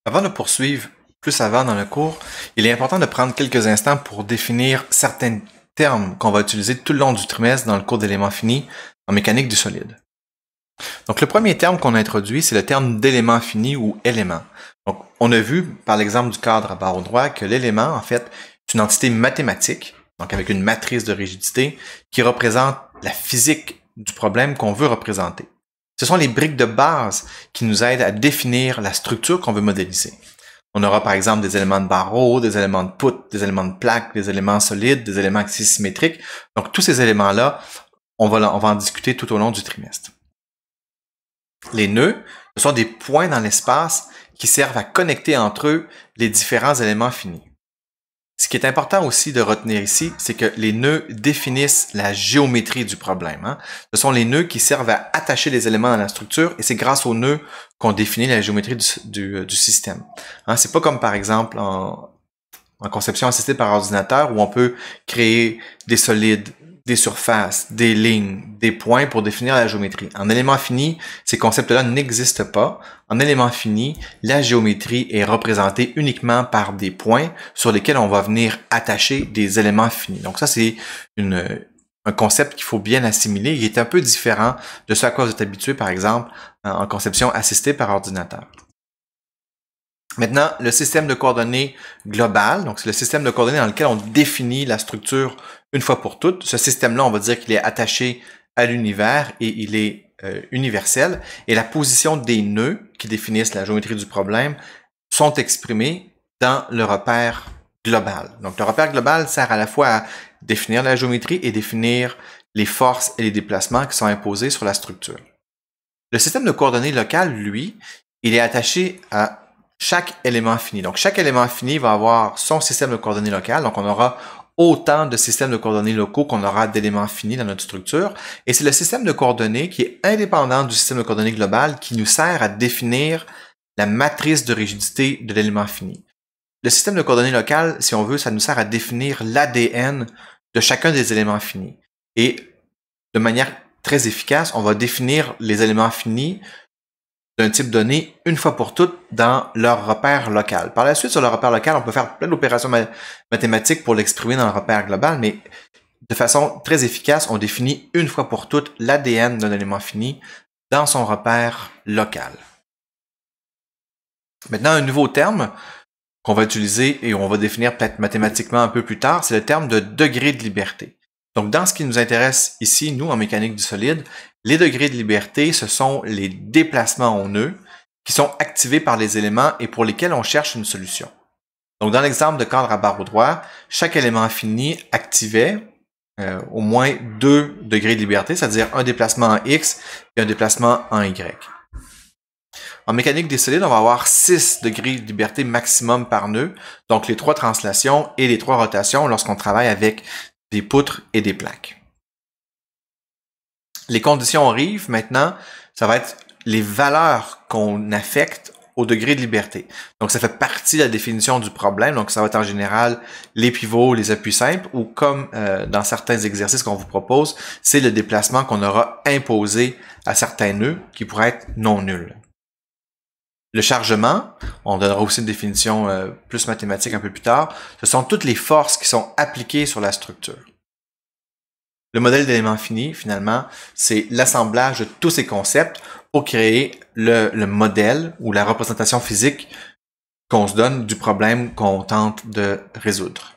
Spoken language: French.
Avant de poursuivre plus avant dans le cours, il est important de prendre quelques instants pour définir certains termes qu'on va utiliser tout le long du trimestre dans le cours d'éléments finis en mécanique du solide. Donc le premier terme qu'on a introduit, c'est le terme d'élément fini ou élément. Donc on a vu par l'exemple du cadre à barreaux droits que l'élément, en fait, est une entité mathématique, donc avec une matrice de rigidité, qui représente la physique du problème qu'on veut représenter. Ce sont les briques de base qui nous aident à définir la structure qu'on veut modéliser. On aura par exemple des éléments de barreaux, des éléments de poutres, des éléments de plaques, des éléments solides, des éléments axisymétriques. Donc tous ces éléments-là, on va en discuter tout au long du trimestre. Les nœuds, ce sont des points dans l'espace qui servent à connecter entre eux les différents éléments finis. Ce qui est important aussi de retenir ici, c'est que les nœuds définissent la géométrie du problème. Ce sont les nœuds qui servent à attacher les éléments dans la structure et c'est grâce aux nœuds qu'on définit la géométrie du système. C'est pas comme par exemple en conception assistée par ordinateur où on peut créer des solides, des surfaces, des lignes, des points pour définir la géométrie. En élément fini, ces concepts-là n'existent pas. En élément fini, la géométrie est représentée uniquement par des points sur lesquels on va venir attacher des éléments finis. Donc ça, c'est un concept qu'il faut bien assimiler. Il est un peu différent de ce à quoi vous êtes habitué, par exemple, en conception assistée par ordinateur. Maintenant, le système de coordonnées global, donc c'est le système de coordonnées dans lequel on définit la structure une fois pour toutes. Ce système-là, on va dire qu'il est attaché à l'univers et il est universel. Et la position des nœuds qui définissent la géométrie du problème sont exprimés dans le repère global. Donc le repère global sert à la fois à définir la géométrie et définir les forces et les déplacements qui sont imposés sur la structure. Le système de coordonnées locales, lui, il est attaché à chaque élément fini. Donc, chaque élément fini va avoir son système de coordonnées locales. Donc, on aura autant de systèmes de coordonnées locaux qu'on aura d'éléments finis dans notre structure. Et c'est le système de coordonnées qui est indépendant du système de coordonnées global qui nous sert à définir la matrice de rigidité de l'élément fini. Le système de coordonnées locales, si on veut, ça nous sert à définir l'ADN de chacun des éléments finis. Et de manière très efficace, on va définir les éléments finis d'un type donné une fois pour toutes dans leur repère local. Par la suite, sur le repère local, on peut faire plein d'opérations mathématiques pour l'exprimer dans le repère global, mais de façon très efficace, on définit une fois pour toutes l'ADN d'un élément fini dans son repère local. Maintenant, un nouveau terme qu'on va utiliser et on va définir peut-être mathématiquement un peu plus tard, c'est le terme de degré de liberté. Donc, dans ce qui nous intéresse ici, nous, en mécanique du solide, les degrés de liberté, ce sont les déplacements en nœud qui sont activés par les éléments et pour lesquels on cherche une solution. Donc, dans l'exemple de cadre à barreaux droits, chaque élément fini activait au moins 2 degrés de liberté, c'est-à-dire un déplacement en X et un déplacement en Y. En mécanique des solides, on va avoir 6 degrés de liberté maximum par nœud, donc les 3 translations et les 3 rotations lorsqu'on travaille avec des poutres et des plaques. Les conditions rives, maintenant, ça va être les valeurs qu'on affecte au degré de liberté. Donc, ça fait partie de la définition du problème. Donc, ça va être en général les pivots, les appuis simples, ou comme dans certains exercices qu'on vous propose, c'est le déplacement qu'on aura imposé à certains nœuds qui pourraient être non nuls. Le chargement, on donnera aussi une définition plus mathématique un peu plus tard, ce sont toutes les forces qui sont appliquées sur la structure. Le modèle d'éléments finis, finalement, c'est l'assemblage de tous ces concepts pour créer le modèle ou la représentation physique qu'on se donne du problème qu'on tente de résoudre.